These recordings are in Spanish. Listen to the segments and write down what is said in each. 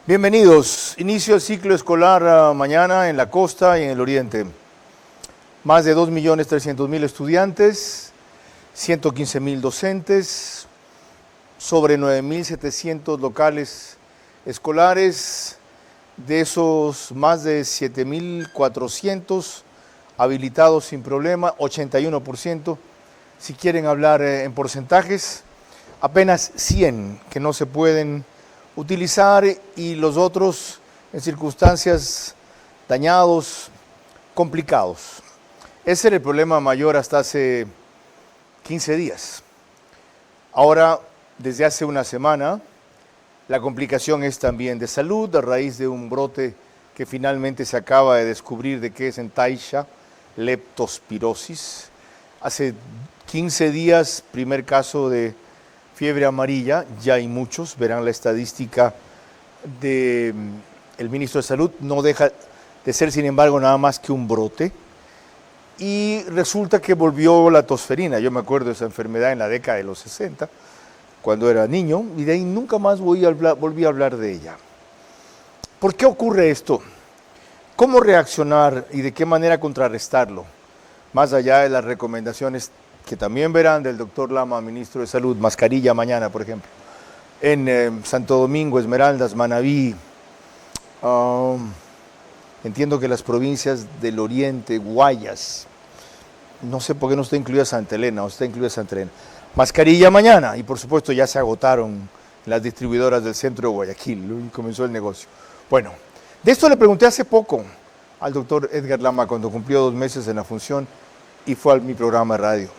Bienvenidos. Inicio el ciclo escolar mañana en la costa y en el oriente. Más de 2.300.000 estudiantes, 115.000 docentes, sobre 9.700 locales escolares. De esos, más de 7.400 habilitados sin problema, 81%. Si quieren hablar en porcentajes, apenas 100 que no se pueden utilizar y los otros en circunstancias dañados, complicados. Ese era el problema mayor hasta hace 15 días. Ahora, desde hace una semana, la complicación es también de salud a raíz de un brote que finalmente se acaba de descubrir de qué es en Taisha, leptospirosis. Hace 15 días, primer caso de fiebre amarilla, ya hay muchos, verán la estadística del ministro de Salud, no deja de ser, sin embargo, nada más que un brote. Y resulta que volvió la tosferina. Yo me acuerdo de esa enfermedad en la década de los 60, cuando era niño, y de ahí nunca más volví a hablar de ella. ¿Por qué ocurre esto? ¿Cómo reaccionar y de qué manera contrarrestarlo? Más allá de las recomendaciones que también verán del doctor Lama, ministro de Salud, mascarilla mañana, por ejemplo, en Santo Domingo, Esmeraldas, Manabí, entiendo que las provincias del oriente, Guayas, no sé por qué no está incluida Santa Elena, o está incluida Santa Elena. Mascarilla mañana, y por supuesto ya se agotaron las distribuidoras del centro de Guayaquil, y comenzó el negocio. Bueno, de esto le pregunté hace poco al doctor Edgar Lama cuando cumplió 2 meses en la función y fue a mi programa de radio.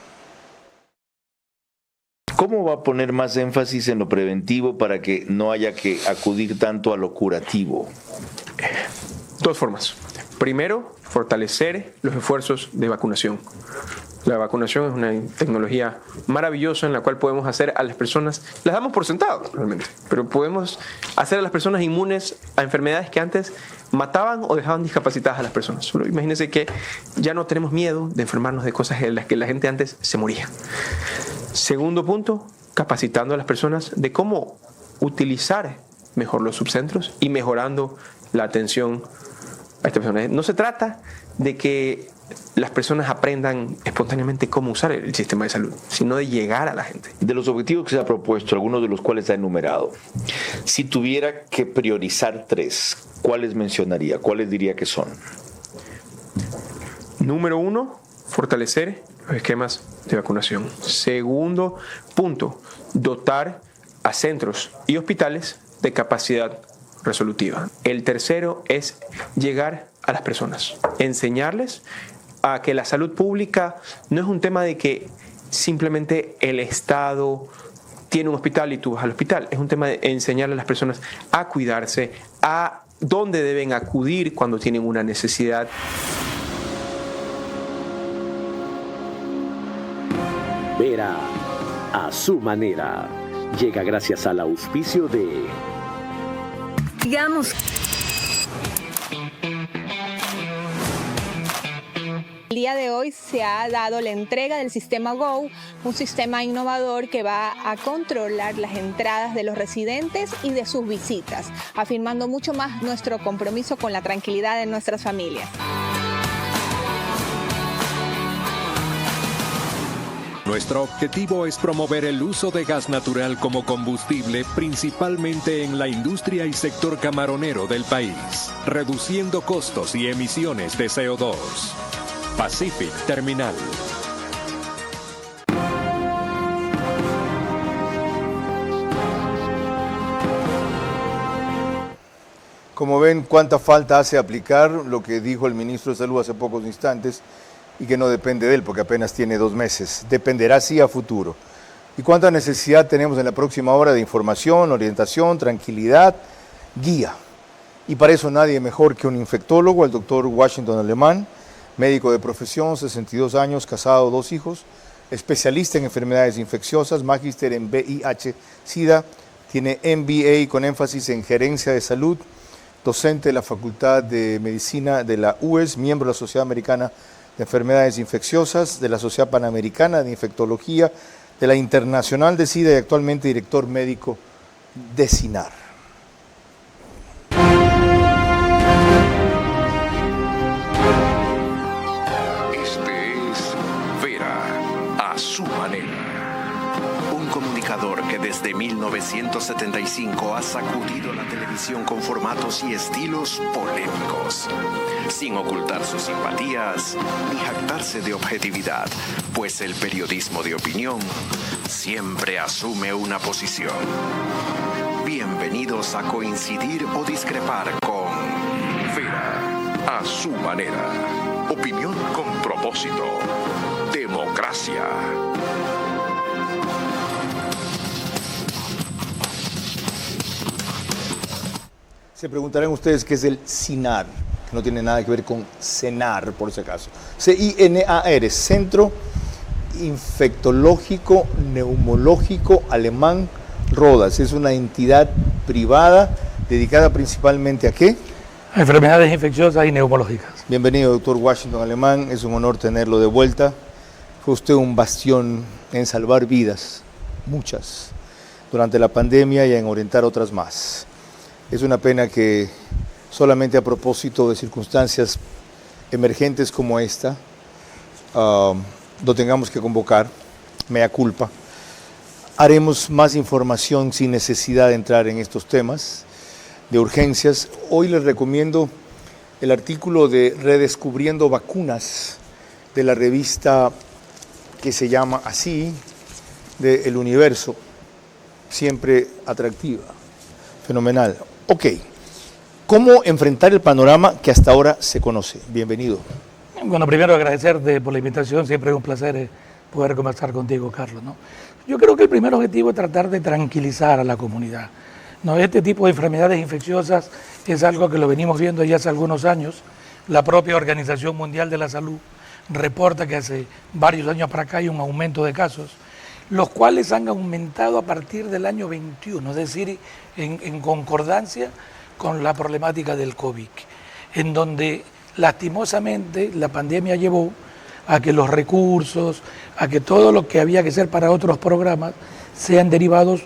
¿Cómo va a poner más énfasis en lo preventivo para que no haya que acudir tanto a lo curativo? 2 formas. Primero, fortalecer los esfuerzos de vacunación. La vacunación es una tecnología maravillosa en la cual podemos hacer a las personas, las damos por sentado realmente, pero podemos hacer a las personas inmunes a enfermedades que antes mataban o dejaban discapacitadas a las personas. Solo imagínense que ya no tenemos miedo de enfermarnos de cosas en las que la gente antes se moría. Segundo punto, capacitando a las personas de cómo utilizar mejor los subcentros y mejorando la atención a estas personas. No se trata de que las personas aprendan espontáneamente cómo usar el sistema de salud, sino de llegar a la gente. De los objetivos que se ha propuesto, algunos de los cuales ha enumerado, si tuviera que priorizar 3, ¿cuáles mencionaría? ¿Cuáles diría que son? Número 1, fortalecer los esquemas de vacunación. Segundo punto, dotar a centros y hospitales de capacidad resolutiva. El tercero es llegar a las personas, enseñarles a que la salud pública no es un tema de que simplemente el Estado tiene un hospital y tú vas al hospital. Es un tema de enseñarle a las personas a cuidarse, a dónde deben acudir cuando tienen una necesidad. Vera a su manera. Llega gracias al auspicio de... Digamos. El día de hoy se ha dado la entrega del sistema Go, un sistema innovador que va a controlar las entradas de los residentes y de sus visitas, afirmando mucho más nuestro compromiso con la tranquilidad de nuestras familias. Nuestro objetivo es promover el uso de gas natural como combustible, principalmente en la industria y sector camaronero del país, reduciendo costos y emisiones de CO2. Pacific Terminal. Como ven, cuánta falta hace aplicar lo que dijo el ministro de Salud hace pocos instantes y que no depende de él porque apenas tiene 2 meses. Dependerá sí a futuro. Y cuánta necesidad tenemos en la próxima hora de información, orientación, tranquilidad, guía. Y para eso nadie mejor que un infectólogo, el doctor Washington Alemán, médico de profesión, 62 años, casado, 2 hijos, especialista en enfermedades infecciosas, magíster en VIH-Sida, tiene MBA con énfasis en gerencia de salud, docente de la Facultad de Medicina de la UES, miembro de la Sociedad Americana de Enfermedades Infecciosas, de la Sociedad Panamericana de Infectología, de la Internacional de SIDA y actualmente director médico de SINAR. su manera. Un comunicador que desde 1975 ha sacudido la televisión con formatos y estilos polémicos, sin ocultar sus simpatías ni jactarse de objetividad, pues el periodismo de opinión siempre asume una posición. Bienvenidos a coincidir o discrepar con Vera a su manera. Opinión con propósito. Democracia. Se preguntarán ustedes qué es el CINAR, que no tiene nada que ver con cenar, por si acaso. CINAR, Centro Infectológico Neumológico Alemán Rodas. Es una entidad privada dedicada principalmente ¿a qué? A enfermedades infecciosas y neumológicas. Bienvenido, doctor Washington Alemán. Es un honor tenerlo de vuelta. Fue usted un bastión en salvar vidas, muchas, durante la pandemia y en orientar otras más. Es una pena que solamente a propósito de circunstancias emergentes como esta, lo tengamos que convocar, mea culpa. Haremos más información sin necesidad de entrar en estos temas de urgencias. Hoy les recomiendo el artículo de Redescubriendo Vacunas de la revista que se llama así, de El Universo, siempre atractiva, fenomenal. Ok, ¿cómo enfrentar el panorama que hasta ahora se conoce? Bienvenido. Bueno, primero agradecerte por la invitación, siempre es un placer poder conversar contigo, Carlos, ¿no? Yo creo que el primer objetivo es tratar de tranquilizar a la comunidad, ¿no? Este tipo de enfermedades infecciosas es algo que lo venimos viendo ya hace algunos años. La propia Organización Mundial de la Salud reporta que hace varios años para acá hay un aumento de casos, los cuales han aumentado a partir del año 21, es decir, en concordancia con la problemática del COVID, en donde lastimosamente la pandemia llevó a que los recursos, a que todo lo que había que hacer para otros programas sean derivados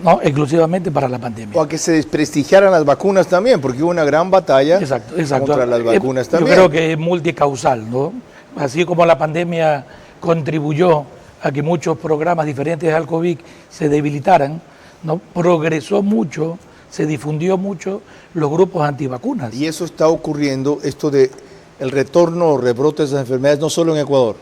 no exclusivamente para la pandemia. O a que se desprestigiaran las vacunas también, porque hubo una gran batalla contra las vacunas también. Yo creo que es multicausal, ¿no? Así como la pandemia contribuyó a que muchos programas diferentes al COVID se debilitaran, ¿no? Progresó mucho, se difundió mucho los grupos antivacunas. Y eso está ocurriendo, esto de el retorno o rebrote de esas enfermedades, no solo en Ecuador.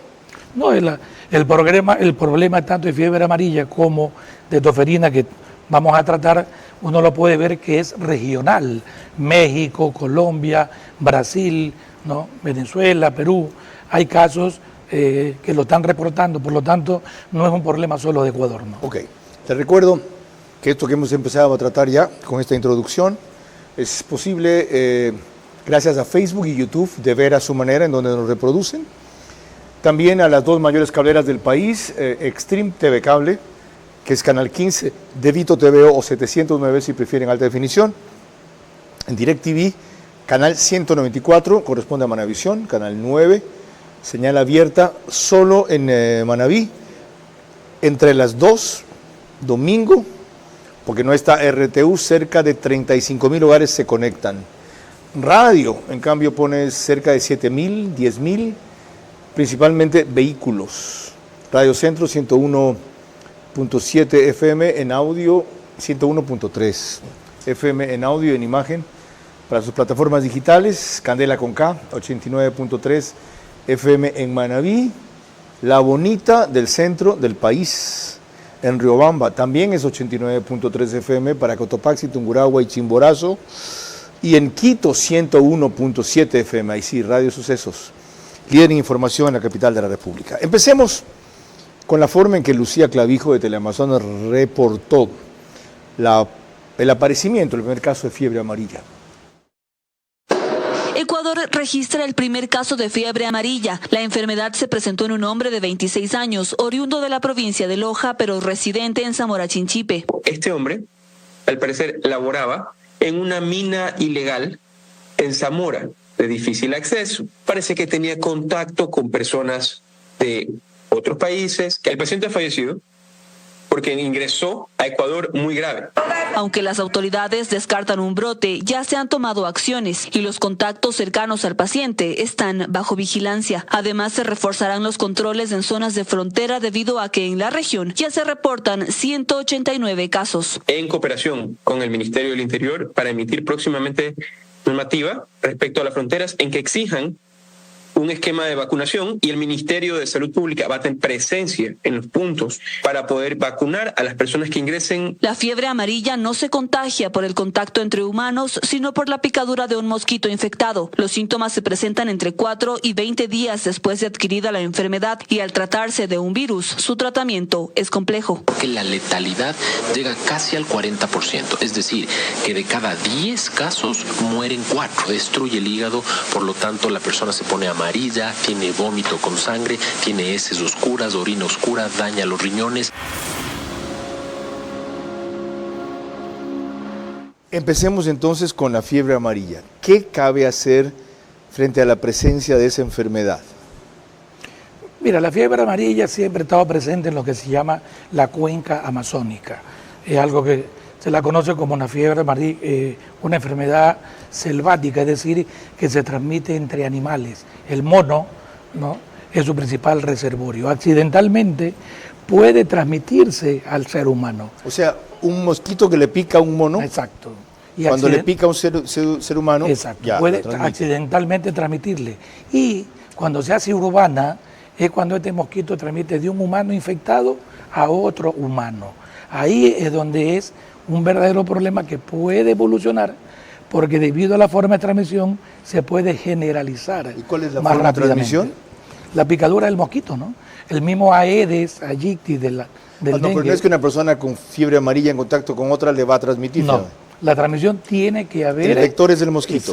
No, el problema tanto de fiebre amarilla como de toferina que vamos a tratar, uno lo puede ver que es regional. México, Colombia, Brasil, ¿no? Venezuela, Perú, hay casos que lo están reportando, por lo tanto no es un problema solo de Ecuador, ¿no? Ok, te recuerdo que esto que hemos empezado a tratar ya con esta introducción es posible gracias a Facebook y YouTube de Ver a su manera, en donde nos reproducen. También a las dos mayores cableras del país, Extreme TV Cable, que es Canal 15, de Vito TV o 709 si prefieren alta definición. En DirecTV, Canal 194, corresponde a Manavisión, Canal 9, señal abierta solo en Manaví, entre las 2, domingo, porque no está RTU, cerca de 35,000 hogares se conectan. Radio, en cambio, pone cerca de 7,000, 10,000, principalmente vehículos. Radio Centro 101.7 FM en audio, 101.3 FM en audio y en imagen para sus plataformas digitales. Candela con K, 89.3 FM en Manaví. La Bonita del centro del país, en Riobamba, también es 89.3 FM para Cotopaxi, Tungurahua y Chimborazo. Y en Quito, 101.7 FM, ahí sí, Radio Sucesos, líder en información en la capital de la República. Empecemos con la forma en que Lucía Clavijo de Teleamazonas reportó el aparecimiento del primer caso de fiebre amarilla. Ecuador registra el primer caso de fiebre amarilla. La enfermedad se presentó en un hombre de 26 años, oriundo de la provincia de Loja, pero residente en Zamora Chinchipe. Este hombre, al parecer, laboraba en una mina ilegal en Zamora, de difícil acceso. Parece que tenía contacto con personas de otros países. El paciente ha fallecido porque ingresó a Ecuador muy grave. Aunque las autoridades descartan un brote, ya se han tomado acciones y los contactos cercanos al paciente están bajo vigilancia. Además, se reforzarán los controles en zonas de frontera debido a que en la región ya se reportan 189 casos. En cooperación con el Ministerio del Interior para emitir próximamente normativa respecto a las fronteras en que exijan un esquema de vacunación, y el Ministerio de Salud Pública va a tener presencia en los puntos para poder vacunar a las personas que ingresen. La fiebre amarilla no se contagia por el contacto entre humanos, sino por la picadura de un mosquito infectado. Los síntomas se presentan entre 4 y 20 días después de adquirida la enfermedad, y al tratarse de un virus, su tratamiento es complejo. Que la letalidad llega casi al 40%, es decir, que de cada 10 casos mueren 4. Destruye el hígado, por lo tanto la persona se pone amarilla, tiene vómito con sangre, tiene heces oscuras, orina oscura, daña los riñones. Empecemos entonces con la fiebre amarilla. ¿Qué cabe hacer frente a la presencia de esa enfermedad? Mira, la fiebre amarilla siempre ha estado presente en lo que se llama la cuenca amazónica. Es algo que se la conoce como una fiebre amarilla, una enfermedad selvática, es decir, que se transmite entre animales. El mono, ¿no?, es su principal reservorio. Accidentalmente puede transmitirse al ser humano. O sea, un mosquito que le pica a un mono. Exacto. Y cuando le pica a un ser humano, exacto, ya puede accidentalmente transmitirle. Y cuando se hace urbana, es cuando este mosquito transmite de un humano infectado a otro humano. Ahí es donde es un verdadero problema que puede evolucionar, porque debido a la forma de transmisión se puede generalizar. ¿Y cuál es la más forma de transmisión? La picadura del mosquito, ¿no? El mismo Aedes aegypti del Pero dengue. no es que una persona con fiebre amarilla en contacto con otra le va a transmitir. No, la transmisión tiene que haber... El vector es el mosquito.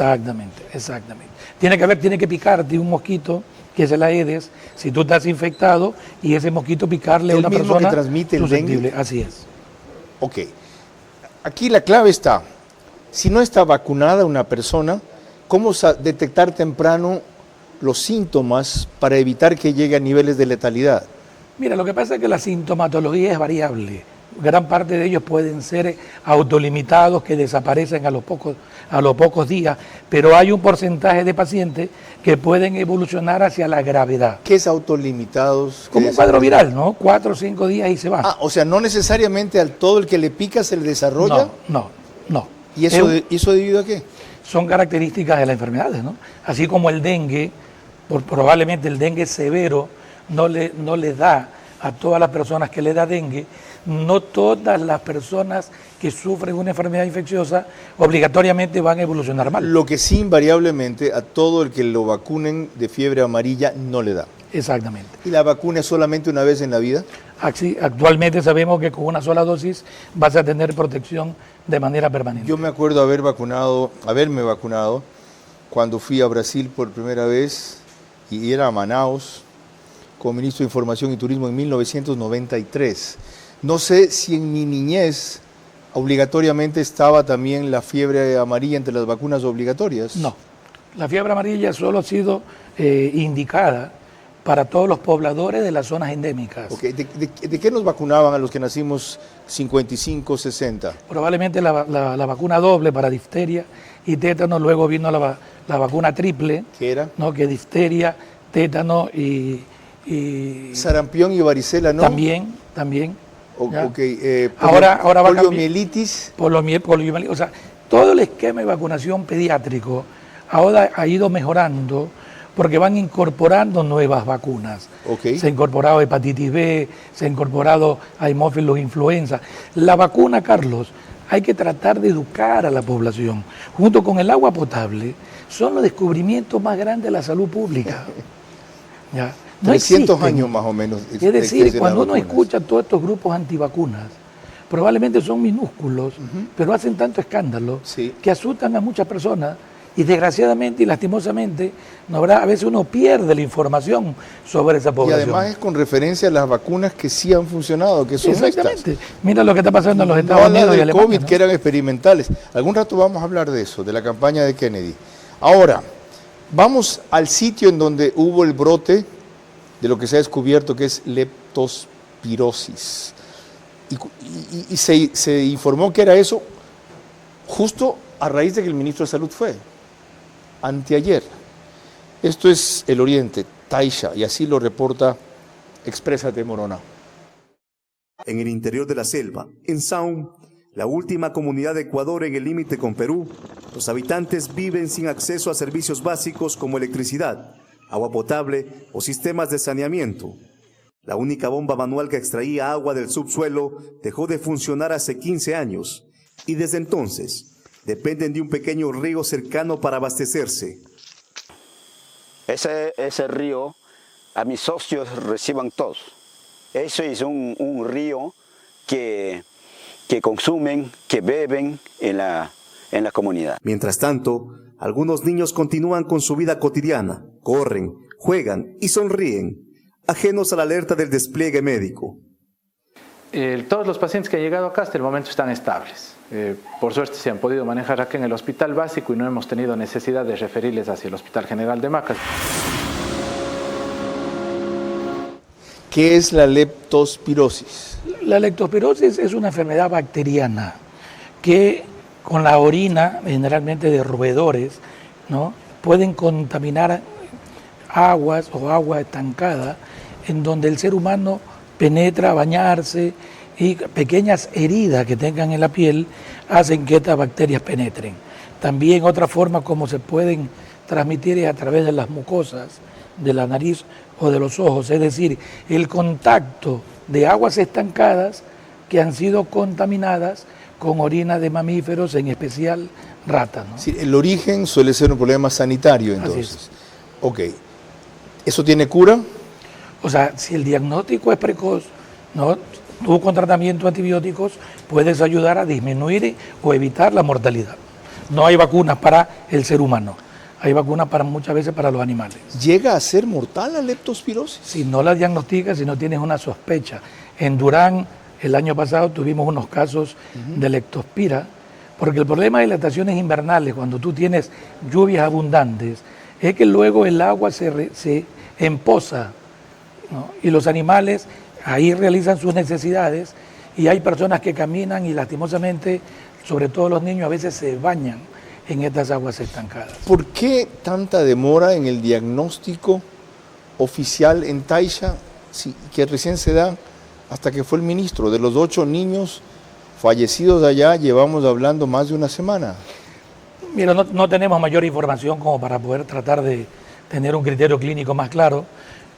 Exactamente. Tiene que picarte un mosquito, que es el Aedes, si tú estás infectado, y ese mosquito picarle a una persona... ¿El mismo que transmite el dengue? Así es. Ok. Aquí la clave está, si no está vacunada una persona, ¿cómo detectar temprano los síntomas para evitar que llegue a niveles de letalidad? Mira, lo que pasa es que la sintomatología es variable. Gran parte de ellos pueden ser autolimitados, que desaparecen a los pocos días, pero hay un porcentaje de pacientes que pueden evolucionar hacia la gravedad. ¿Qué es autolimitados? Como un cuadro viral, ¿no? 4 o 5 días y se va. O sea, no necesariamente al todo el que le pica se le desarrolla. No. ¿Y eso debido a qué? Son características de las enfermedades, ¿no? Así como el dengue, probablemente el dengue severo no le da a todas las personas que le da dengue. No todas las personas que sufren una enfermedad infecciosa obligatoriamente van a evolucionar mal. Lo que sí, invariablemente, a todo el que lo vacunen de fiebre amarilla no le da. Exactamente. ¿Y la vacuna es solamente una vez en la vida? Actualmente sabemos que con una sola dosis vas a tener protección de manera permanente. Yo me acuerdo haberme vacunado cuando fui a Brasil por primera vez, y era a Manaus, como ministro de Información y Turismo en 1993. No sé si en mi niñez obligatoriamente estaba también la fiebre amarilla entre las vacunas obligatorias. No, la fiebre amarilla solo ha sido indicada para todos los pobladores de las zonas endémicas. Okay. ¿De qué nos vacunaban a los que nacimos 55, 60? Probablemente la vacuna doble para difteria y tétano, luego vino la vacuna triple. ¿Qué era? ¿No? Que difteria, tétano y... Sarampión y varicela, ¿no? También. Ahora va a poliomielitis. O sea, todo el esquema de vacunación pediátrico ahora ha ido mejorando porque van incorporando nuevas vacunas. Okay. Se ha incorporado hepatitis B, se ha incorporado haemophilus influenza. La vacuna, Carlos, hay que tratar de educar a la población. Junto con el agua potable, son los descubrimientos más grandes de la salud pública. ¿Ya? No 300 existen. Años más o menos. Es decir, cuando uno escucha todos estos grupos antivacunas, probablemente son minúsculos, pero hacen tanto escándalo que asustan a muchas personas y desgraciadamente y lastimosamente a veces uno pierde la información sobre esa población. Y además es con referencia a las vacunas que sí han funcionado, que son exactamente. Mira lo que está pasando en los Estados Unidos y Alemania. COVID, ¿no? Que eran experimentales. Algún rato vamos a hablar de eso, de la campaña de Kennedy. Ahora, vamos al sitio en donde hubo el brote de lo que se ha descubierto que es leptospirosis. Y se informó que era eso justo a raíz de que el ministro de Salud fue, anteayer. Esto es el Oriente, Taisha, y así lo reporta Exprésate Morona. En el interior de la selva, en Saum, la última comunidad de Ecuador en el límite con Perú, los habitantes viven sin acceso a servicios básicos como electricidad, agua potable o sistemas de saneamiento. La única bomba manual que extraía agua del subsuelo dejó de funcionar hace 15 años y desde entonces dependen de un pequeño río cercano para abastecerse. Ese río, a mis socios reciban todos. Eso es un río que consumen, que beben en la comunidad. Mientras tanto, algunos niños continúan con su vida cotidiana, corren, juegan y sonríen, ajenos a la alerta del despliegue médico. Todos los pacientes que han llegado acá hasta el momento están estables. Por suerte se han podido manejar aquí en el hospital básico y no hemos tenido necesidad de referirles hacia el Hospital General de Macas. ¿Qué es la leptospirosis? La leptospirosis es una enfermedad bacteriana que con la orina, generalmente de roedores, ¿no?, pueden contaminar aguas o agua estancada en donde el ser humano penetra a bañarse y pequeñas heridas que tengan en la piel hacen que estas bacterias penetren. También otra forma como se pueden transmitir es a través de las mucosas de la nariz o de los ojos, es decir, el contacto de aguas estancadas que han sido contaminadas con orina de mamíferos, en especial ratas, ¿no? Sí, el origen suele ser un problema sanitario, entonces. Así es. Ok. ¿Eso tiene cura? O sea, si el diagnóstico es precoz, ¿no?, tú con tratamiento de antibióticos puedes ayudar a disminuir o evitar la mortalidad. No hay vacunas para el ser humano, hay vacunas para muchas veces para los animales. ¿Llega a ser mortal la leptospirosis? Si no la diagnosticas, si no tienes una sospecha. En Durán, el año pasado, tuvimos unos casos de leptospira, porque el problema de las estaciones invernales, cuando tú tienes lluvias abundantes, es que luego el agua se empoza, ¿no?, y los animales ahí realizan sus necesidades y hay personas que caminan y lastimosamente, sobre todo los niños, a veces se bañan en estas aguas estancadas. ¿Por qué tanta demora en el diagnóstico oficial en Taisha, que recién se da hasta que fue el ministro? De los 8 niños fallecidos de allá, llevamos hablando más de una semana. Mira, no tenemos mayor información como para poder tratar de tener un criterio clínico más claro,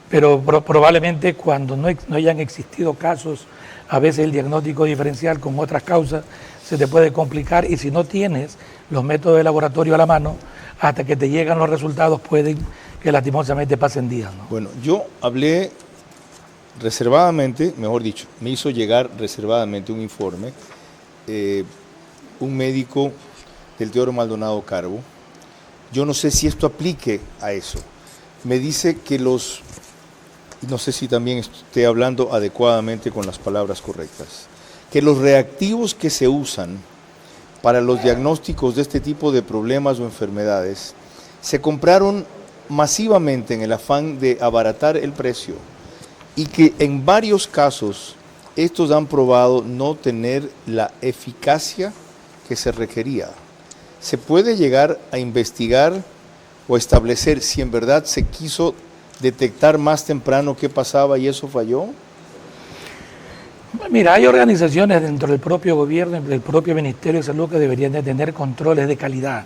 pero probablemente cuando no hayan existido casos, a veces el diagnóstico diferencial con otras causas se te puede complicar y si no tienes los métodos de laboratorio a la mano, hasta que te llegan los resultados pueden que lastimosamente pasen días, ¿no? Bueno, yo hablé reservadamente, mejor dicho, me hizo llegar reservadamente un informe, un médico del Teodoro Maldonado Carbo. Yo no sé si esto aplique a eso. Me dice que no sé si también esté hablando adecuadamente con las palabras correctas, que los reactivos que se usan para los diagnósticos de este tipo de problemas o enfermedades se compraron masivamente en el afán de abaratar el precio y que en varios casos estos han probado no tener la eficacia que se requería. ¿Se puede llegar a investigar o establecer si en verdad se quiso detectar más temprano qué pasaba y eso falló? Mira, hay organizaciones dentro del propio gobierno, del propio Ministerio de Salud que deberían de tener controles de calidad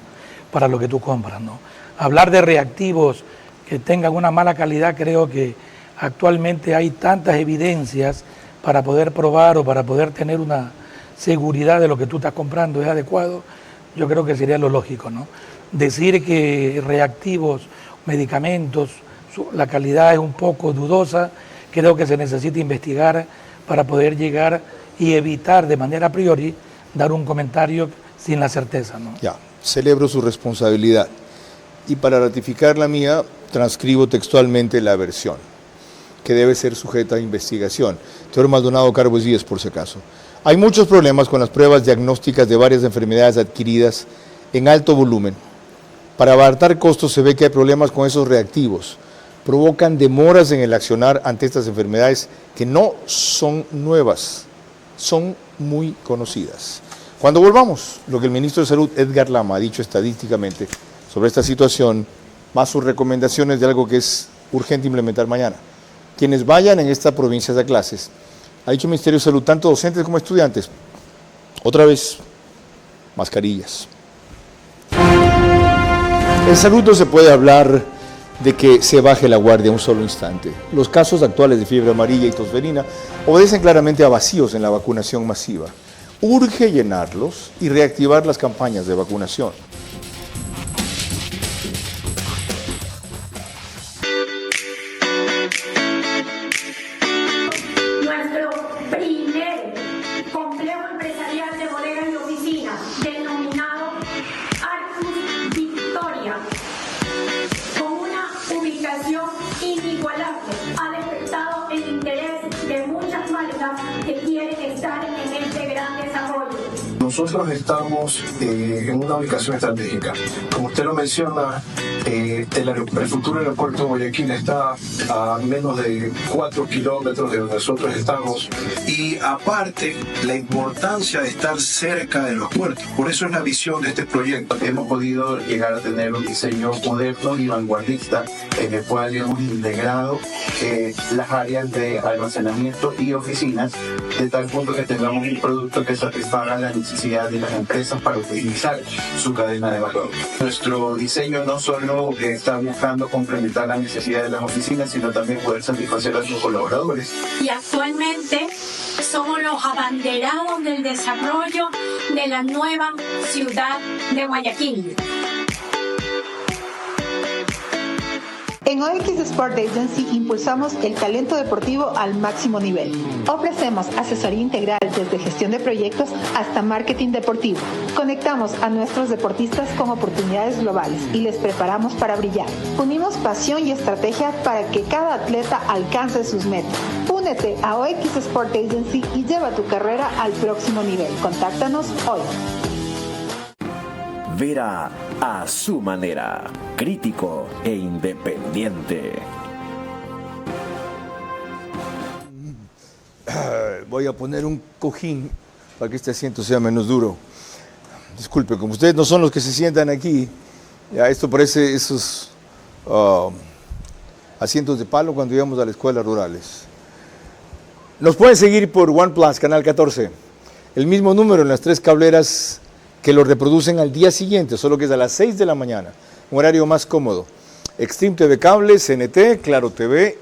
para lo que tú compras, ¿no? Hablar de reactivos que tengan una mala calidad, creo que actualmente hay tantas evidencias para poder probar o para poder tener una seguridad de lo que tú estás comprando es adecuado. Yo creo que sería lo lógico, ¿no? Decir que reactivos, medicamentos, la calidad es un poco dudosa, creo que se necesita investigar para poder llegar y evitar de manera a priori dar un comentario sin la certeza, ¿no? Ya, celebro su responsabilidad. Y para ratificar la mía, transcribo textualmente la versión, que debe ser sujeta a investigación. Teodoro Maldonado Carbo Díaz, por si acaso. Hay muchos problemas con las pruebas diagnósticas de varias enfermedades adquiridas en alto volumen. Para abaratar costos se ve que hay problemas con esos reactivos. Provocan demoras en el accionar ante estas enfermedades que no son nuevas. son muy conocidas. Cuando volvamos, lo que el ministro de Salud, Edgar Lama, ha dicho estadísticamente sobre esta situación, más sus recomendaciones de algo que es urgente implementar mañana. Quienes vayan en esta provincia a clases, ha dicho el Ministerio de Salud, tanto docentes como estudiantes, otra vez, mascarillas. En salud no se puede hablar de que se baje la guardia un solo instante. Los casos actuales de fiebre amarilla y tosferina obedecen claramente a vacíos en la vacunación masiva. Urge llenarlos y reactivar las campañas de vacunación. Nuestro primer complejo empresarial de bodegas y oficinas, denominado Arcus Victoria, con una ubicación inigualable, ha despertado el interés de muchas marcas que quieren estar en este gran desarrollo. Nosotros estamos en una ubicación estratégica. Como usted lo menciona, el futuro aeropuerto de Guayaquil está a menos de 4 kilómetros de donde nosotros estamos. Y aparte, la importancia de estar cerca de los puertos. Por eso es la visión de este proyecto. Hemos podido llegar a tener un diseño moderno y vanguardista en el cual hemos integrado las áreas de almacenamiento y oficinas, de tal punto que tengamos un producto que satisfaga la necesidad de las empresas para optimizar su cadena de valor. Nuestro diseño no solo está buscando complementar las necesidades de las oficinas, sino también poder satisfacer a sus colaboradores. Y actualmente somos los abanderados del desarrollo de la nueva ciudad de Guayaquil. En OX Sport Agency impulsamos el talento deportivo al máximo nivel. Ofrecemos asesoría integral desde gestión de proyectos hasta marketing deportivo. Conectamos a nuestros deportistas con oportunidades globales y les preparamos para brillar. Unimos pasión y estrategia para que cada atleta alcance sus metas. Únete a OX Sport Agency y lleva tu carrera al próximo nivel. Contáctanos hoy. Vera a su manera, crítico e independiente. Voy a poner un cojín para que este asiento sea menos duro. Disculpe, como ustedes no son los que se sientan aquí, ya esto parece esos asientos de palo cuando íbamos a las escuelas rurales. Nos pueden seguir por OnePlus, Canal 14. El mismo número en las 3 cableras que lo reproducen al día siguiente, solo que es a las 6 de la mañana, un horario más cómodo. Extreme TV Cable, CNT, Claro TV,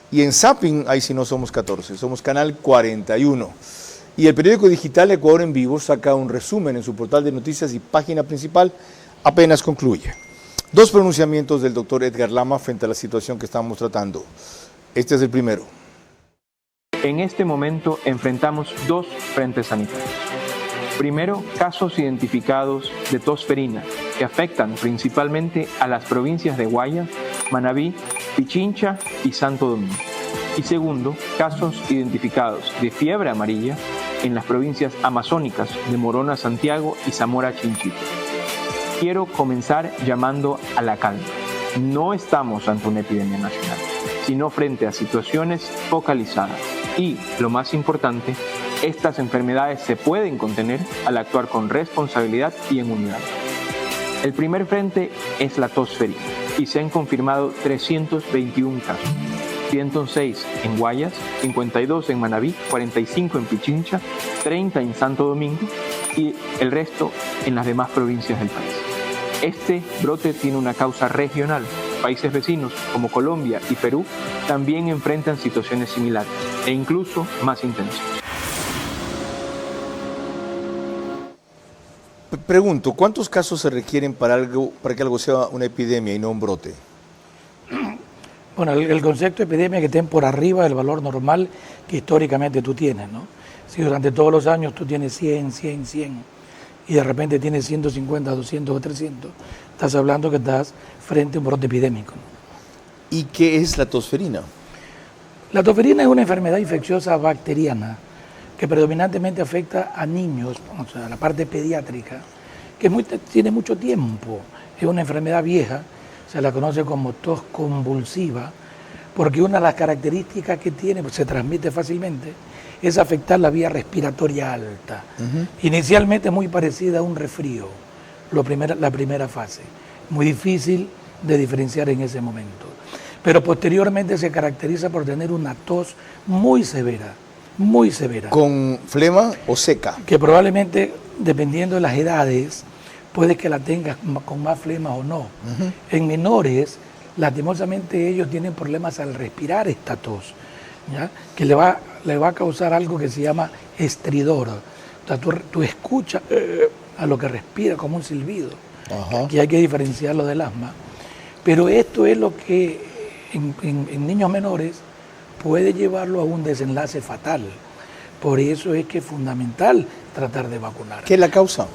y en Zapping, ahí sí no somos 14, somos Canal 41. Y el periódico digital Ecuador en Vivo saca un resumen en su portal de noticias y página principal, apenas concluye. 2 pronunciamientos del doctor Edgar Lama frente a la situación que estamos tratando. Este es el primero. En este momento enfrentamos 2 frentes sanitarios. Primero, casos identificados de tosferina que afectan principalmente a las provincias de Guayas, Manabí, Pichincha y Santo Domingo. Y segundo, casos identificados de fiebre amarilla en las provincias amazónicas de Morona, Santiago y Zamora, Chinchipe. Quiero comenzar llamando a la calma. No estamos ante una epidemia nacional, sino frente a situaciones focalizadas. Y, lo más importante, estas enfermedades se pueden contener al actuar con responsabilidad y en unidad. El primer frente es la tosferina y se han confirmado 321 casos, 106 en Guayas, 52 en Manabí, 45 en Pichincha, 30 en Santo Domingo y el resto en las demás provincias del país. Este brote tiene una causa regional. Países vecinos como Colombia y Perú también enfrentan situaciones similares e incluso más intensas. Pregunto, ¿cuántos casos se requieren para que algo sea una epidemia y no un brote? Bueno, el concepto de epidemia es que estén por arriba del valor normal que históricamente tú tienes, ¿no? Si durante todos los años tú tienes 100 y de repente tienes 150, 200 o 300, estás hablando que estás frente a un brote epidémico, ¿no? ¿Y qué es la tosferina? La tosferina es una enfermedad infecciosa bacteriana que predominantemente afecta a niños, o sea, la parte pediátrica, que tiene mucho tiempo. Es una enfermedad vieja, se la conoce como tos convulsiva, porque una de las características que tiene, pues se transmite fácilmente, es afectar la vía respiratoria alta. Inicialmente muy parecida a un resfrío, la primera fase. Muy difícil de diferenciar en ese momento. Pero posteriormente se caracteriza por tener una tos muy severa. ¿Con flema o seca? Que probablemente, dependiendo de las edades, puede que la tengas con más flema o no. En menores, lastimosamente ellos tienen problemas al respirar esta tos, ¿ya? Que le va a causar algo que se llama estridor. O sea, tú escuchas a lo que respira como un silbido. Aquí hay que diferenciarlo del asma. Pero esto es lo que en niños menores puede llevarlo a un desenlace fatal. Por eso es que es fundamental tratar de vacunar. ¿Qué es la causa?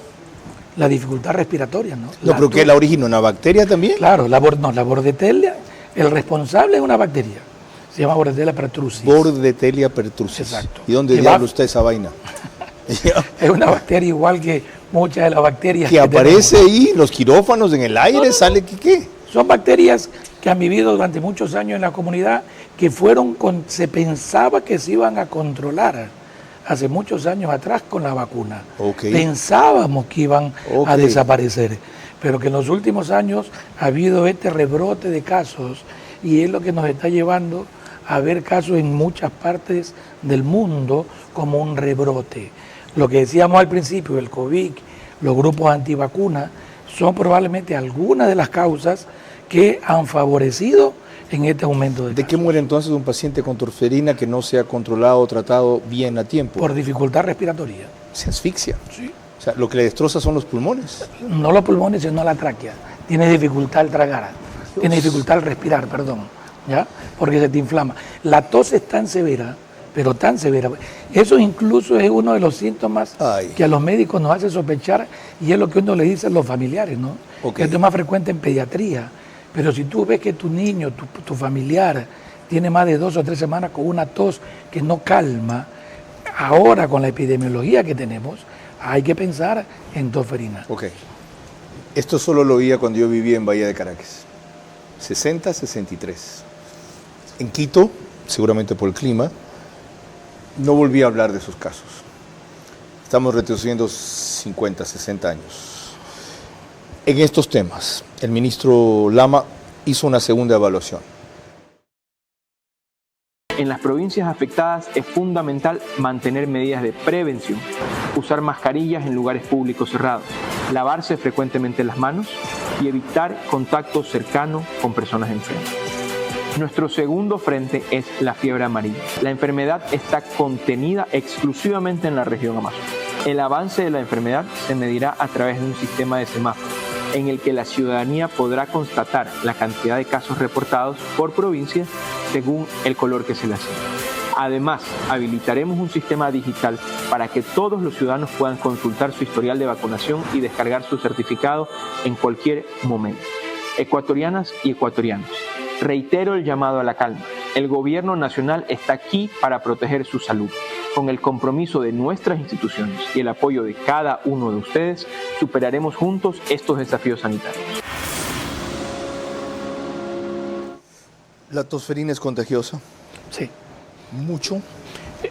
La dificultad respiratoria, ¿no? No, pero ¿qué la origina? ¿Una bacteria también? Claro, la Bordetella, el responsable es una bacteria. Se llama Bordetella pertussis. Bordetella pertussis. Exacto. ¿Y dónde diablo está esa vaina? Es una bacteria igual que muchas de las bacterias que aparece ahí en los quirófanos, en el aire, sale ¿qué? Son bacterias que han vivido durante muchos años en la comunidad, que se pensaba que se iban a controlar hace muchos años atrás con la vacuna. Pensábamos que iban a desaparecer, pero que en los últimos años ha habido este rebrote de casos y es lo que nos está llevando a ver casos en muchas partes del mundo como un rebrote. Lo que decíamos al principio, el COVID, los grupos antivacunas, son probablemente algunas de las causas que han favorecido en este aumento de ¿De qué muere entonces un paciente con tosferina que no se ha controlado o tratado bien a tiempo? Por dificultad respiratoria. Se asfixia. Sí. O sea, lo que le destroza son los pulmones. No los pulmones, sino la tráquea. Tiene dificultad al tragar, tiene dificultad al respirar, perdón, ¿ya? Porque se te inflama. La tos es tan severa, pero tan severa. Eso incluso es uno de los síntomas que a los médicos nos hace sospechar y es lo que uno le dice a los familiares, ¿no? Esto es más frecuente en pediatría. Pero si tú ves que tu niño, tu familiar, tiene más de 2 o 3 semanas con una tos que no calma, ahora con la epidemiología que tenemos, hay que pensar en tosferina. Esto solo lo oía cuando yo vivía en Bahía de Caracas. 60, 63. En Quito, seguramente por el clima, no volví a hablar de esos casos. Estamos retrocediendo 50, 60 años. En estos temas, el ministro Lama hizo una segunda evaluación. En las provincias afectadas es fundamental mantener medidas de prevención, usar mascarillas en lugares públicos cerrados, lavarse frecuentemente las manos y evitar contacto cercano con personas enfermas. Nuestro segundo frente es la fiebre amarilla. La enfermedad está contenida exclusivamente en la región amazónica. El avance de la enfermedad se medirá a través de un sistema de semáforos, en el que la ciudadanía podrá constatar la cantidad de casos reportados por provincia según el color que se le asigna. Además, habilitaremos un sistema digital para que todos los ciudadanos puedan consultar su historial de vacunación y descargar su certificado en cualquier momento. Ecuatorianas y ecuatorianos, reitero el llamado a la calma. El gobierno nacional está aquí para proteger su salud. Con el compromiso de nuestras instituciones y el apoyo de cada uno de ustedes, superaremos juntos estos desafíos sanitarios. ¿La tosferina es contagiosa? Sí. ¿Mucho?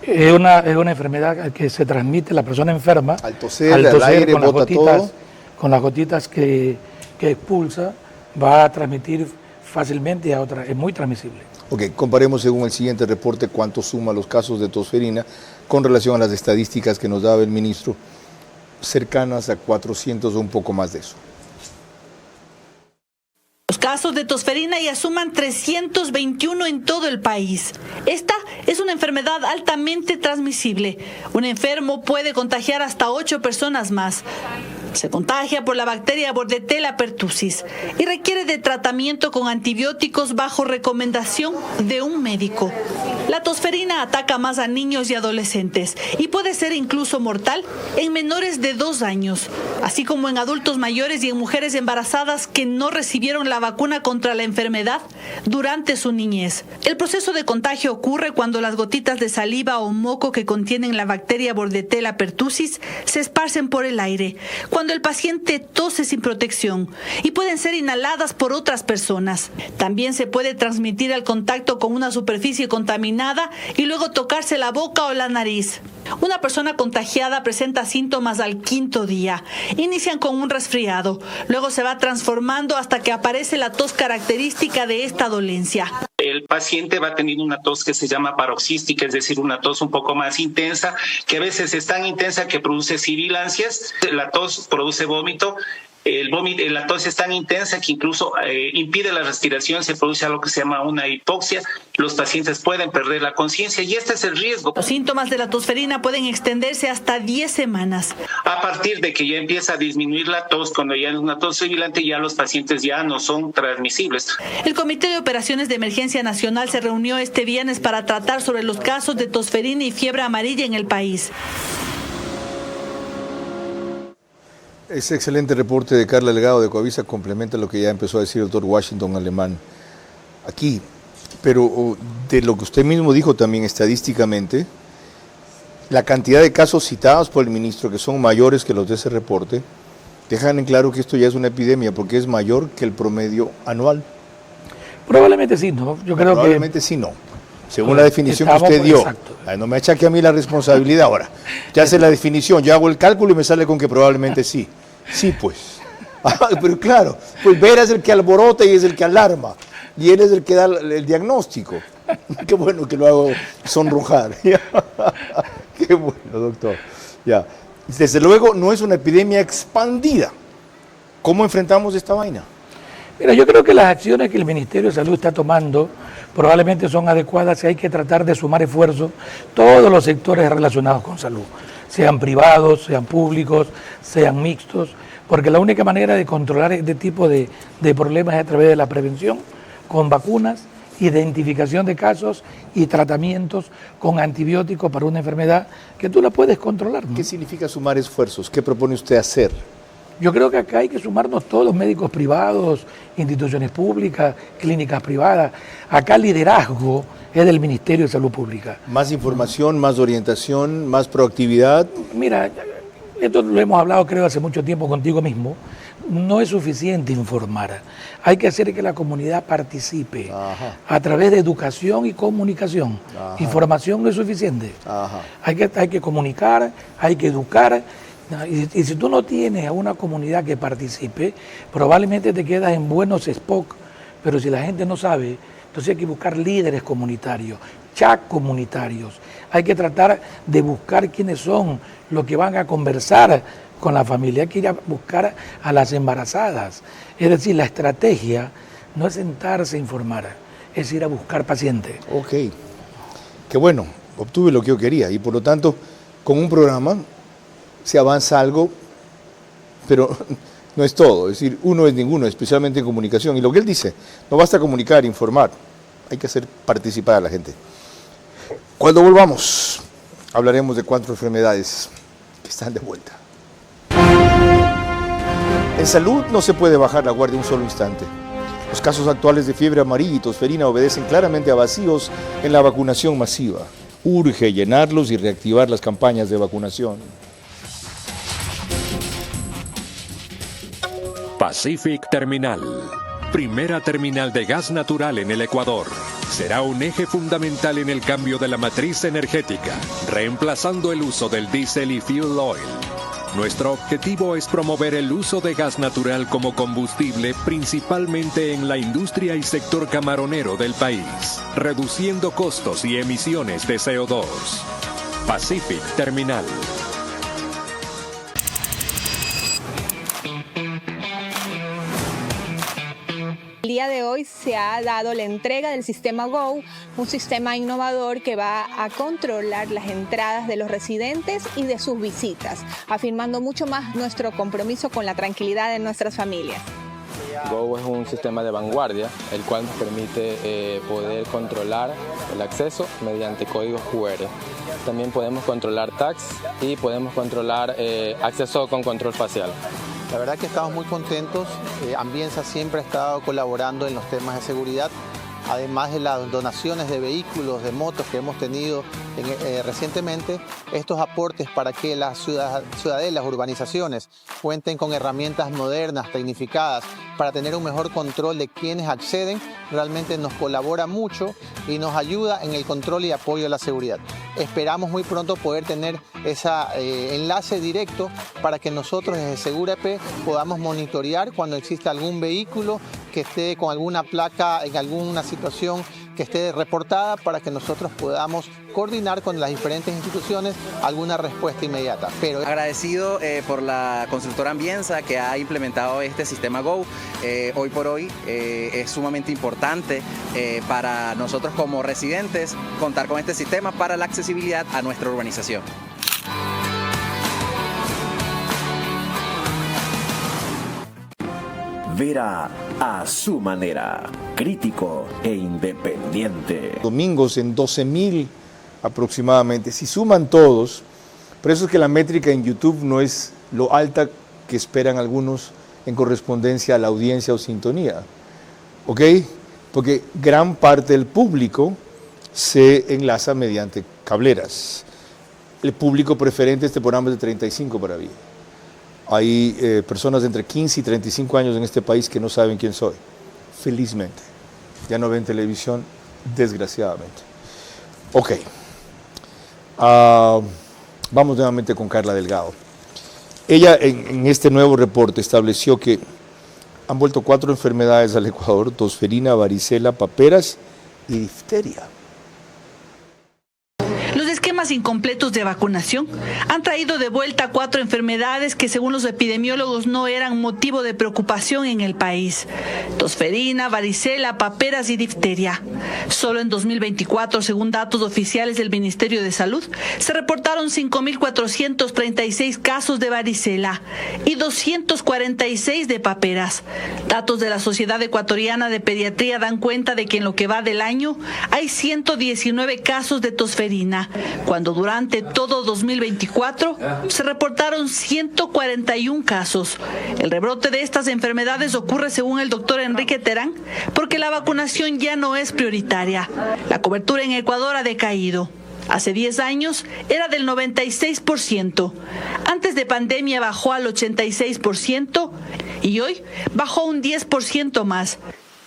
Es una enfermedad que se transmite la persona enferma al toser al aire, bota todo. Con las gotitas que expulsa, va a transmitir fácilmente a otra, es muy transmisible. Comparemos según el siguiente reporte cuánto suma los casos de tosferina con relación a las estadísticas que nos daba el ministro, cercanas a 400 o un poco más de eso. Los casos de tosferina ya suman 321 en todo el país. Esta es una enfermedad altamente transmisible. Un enfermo puede contagiar hasta 8 personas más. Se contagia por la bacteria Bordetella pertussis y requiere de tratamiento con antibióticos bajo recomendación de un médico. La tosferina ataca más a niños y adolescentes y puede ser incluso mortal en menores de 2 años, así como en adultos mayores y en mujeres embarazadas que no recibieron la vacuna contra la enfermedad durante su niñez. El proceso de contagio ocurre cuando las gotitas de saliva o moco que contienen la bacteria Bordetella pertussis se esparcen por el aire. Cuando cuando el paciente tose sin protección y pueden ser inhaladas por otras personas. También se puede transmitir al contacto con una superficie contaminada y luego tocarse la boca o la nariz. Una persona contagiada presenta síntomas al 5º día. Inician con un resfriado, luego se va transformando hasta que aparece la tos característica de esta dolencia. El paciente va teniendo una tos que se llama paroxística, es decir, una tos un poco más intensa, que a veces es tan intensa que produce sibilancias. La tos produce vómito. La tos es tan intensa que incluso impide la respiración, se produce algo que se llama una hipoxia. Los pacientes pueden perder la conciencia y este es el riesgo. Los síntomas de la tosferina pueden extenderse hasta 10 semanas. A partir de que ya empieza a disminuir la tos, cuando ya es una tos sibilante, ya los pacientes ya no son transmisibles. El Comité de Operaciones de Emergencia Nacional se reunió este viernes para tratar sobre los casos de tosferina y fiebre amarilla en el país. Ese excelente reporte de Carla Delgado de Coavisa complementa lo que ya empezó a decir el doctor Washington Alemán aquí. Pero de lo que usted mismo dijo también estadísticamente, la cantidad de casos citados por el ministro, que son mayores que los de ese reporte, dejan en claro que esto ya es una epidemia porque es mayor que el promedio anual. Probablemente sí, ¿no? Yo creo Probablemente sí, no. Según la definición que usted dio. No me achaque a mí la responsabilidad ahora. Ya hace la definición, yo hago el cálculo y me sale con que probablemente sí. Sí, pues. Pero claro, pues Vera es el que alborota y es el que alarma. Y él es el que da el diagnóstico. Qué bueno que lo hago sonrojar. Qué bueno, doctor. Ya. Desde luego no es una epidemia expandida. ¿Cómo enfrentamos esta vaina? Mira, yo creo que las acciones que el Ministerio de Salud está tomando probablemente son adecuadas y hay que tratar de sumar esfuerzos todos los sectores relacionados con salud, sean privados, sean públicos, sean mixtos, porque la única manera de controlar este tipo de problemas es a través de la prevención, con vacunas, identificación de casos y tratamientos con antibióticos para una enfermedad que tú la puedes controlar, ¿no? ¿Qué significa sumar esfuerzos? ¿Qué propone usted hacer? Yo creo que acá hay que sumarnos todos, médicos privados, instituciones públicas, clínicas privadas. Acá el liderazgo es del Ministerio de Salud Pública. Más información, más orientación, más proactividad. Mira, esto lo hemos hablado creo hace mucho tiempo contigo mismo. No es suficiente informar. Hay que hacer que la comunidad participe. Ajá. A través de educación y comunicación. Ajá. Información no es suficiente. Ajá. Hay que comunicar, hay que educar. Y si tú no tienes a una comunidad que participe, probablemente te quedas en buenos spots, pero si la gente no sabe, entonces hay que buscar líderes comunitarios, chat comunitarios. Hay que tratar de buscar quiénes son los que van a conversar con la familia. Hay que ir a buscar a las embarazadas. Es decir, la estrategia no es sentarse a informar, es ir a buscar pacientes. Ok, qué bueno, obtuve lo que yo quería y por lo tanto, con un programa se avanza algo, pero no es todo, es decir, uno es ninguno, especialmente en comunicación. Y lo que él dice, no basta comunicar, informar, hay que hacer participar a la gente. Cuando volvamos, hablaremos de 4 enfermedades que están de vuelta. En salud no se puede bajar la guardia un solo instante. Los casos actuales de fiebre amarilla y tosferina obedecen claramente a vacíos en la vacunación masiva. Urge llenarlos y reactivar las campañas de vacunación. Pacific Terminal, primera terminal de gas natural en el Ecuador, será un eje fundamental en el cambio de la matriz energética, reemplazando el uso del diésel y fuel oil. Nuestro objetivo es promover el uso de gas natural como combustible principalmente en la industria y sector camaronero del país, reduciendo costos y emisiones de CO2. Pacific Terminal. El día de hoy se ha dado la entrega del sistema GO, un sistema innovador que va a controlar las entradas de los residentes y de sus visitas, afirmando mucho más nuestro compromiso con la tranquilidad de nuestras familias. GO es un sistema de vanguardia, el cual nos permite poder controlar el acceso mediante códigos QR. También podemos controlar tags y podemos controlar acceso con control facial. La verdad que estamos muy contentos. Ambienza siempre ha estado colaborando en los temas de seguridad además de las donaciones de vehículos, de motos que hemos tenido recientemente, estos aportes para que las ciudadelas, urbanizaciones, cuenten con herramientas modernas, tecnificadas, para tener un mejor control de quienes acceden, realmente nos colabora mucho y nos ayuda en el control y apoyo a la seguridad. Esperamos muy pronto poder tener ese enlace directo para que nosotros desde Segura EP podamos monitorear cuando exista algún vehículo que esté con alguna placa en alguna situación que esté reportada, para que nosotros podamos coordinar con las diferentes instituciones alguna respuesta inmediata. Agradecido por la constructora Ambienza que ha implementado este sistema GO. Hoy por hoy es sumamente importante para nosotros como residentes contar con este sistema para la accesibilidad a nuestra urbanización. Vera a su manera, crítico e independiente. Domingos en 12,000 aproximadamente. Si suman todos, por eso es que la métrica en YouTube no es lo alta que esperan algunos en correspondencia a la audiencia o sintonía. ¿Ok? Porque gran parte del público se enlaza mediante cableras. El público preferente de este programa es de 35 para arriba. Hay personas de entre 15 y 35 años en este país que no saben quién soy. Felizmente. Ya no ven televisión, desgraciadamente. Ok. Vamos nuevamente con Carla Delgado. Ella en este nuevo reporte estableció que han vuelto 4 enfermedades al Ecuador: tosferina, varicela, paperas y difteria. Los esquemas incompletos de vacunación han traído de vuelta 4 enfermedades que, según los epidemiólogos, no eran motivo de preocupación en el país: tosferina, varicela, paperas y difteria. Solo en 2024, según datos oficiales del Ministerio de Salud, se reportaron 5.436 casos de varicela y 246 de paperas. Datos de la Sociedad Ecuatoriana de Pediatría dan cuenta de que en lo que va del año hay 119 casos de tosferina, cuando durante todo 2024 se reportaron 141 casos. El rebrote de estas enfermedades ocurre, según el doctor Enrique Terán, porque la vacunación ya no es prioritaria. La cobertura en Ecuador ha decaído. Hace 10 años era del 96%. Antes de pandemia bajó al 86% y hoy bajó un 10% más.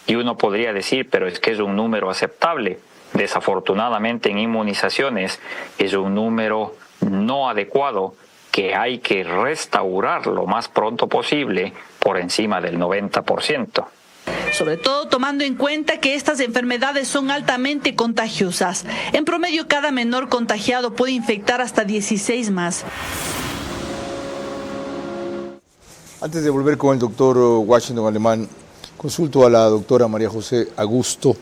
Y uno podría decir, pero es que es un número aceptable. Desafortunadamente, en inmunizaciones es un número no adecuado que hay que restaurar lo más pronto posible por encima del 90%. Sobre todo tomando en cuenta que estas enfermedades son altamente contagiosas. En promedio, cada menor contagiado puede infectar hasta 16 más. Antes de volver con el doctor Washington Alemán, consulto a la doctora María José Augusto,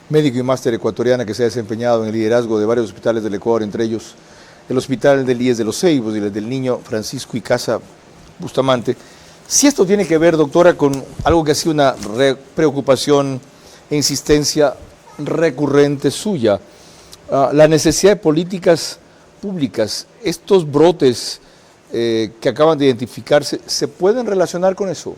médico y máster ecuatoriana que se ha desempeñado en el liderazgo de varios hospitales del Ecuador, entre ellos el Hospital del IES de Los Ceibos y el del Niño Francisco y Casa Bustamante. Si esto tiene que ver, doctora, con algo que ha sido una preocupación e insistencia recurrente suya, la necesidad de políticas públicas, estos brotes que acaban de identificarse, ¿se pueden relacionar con eso?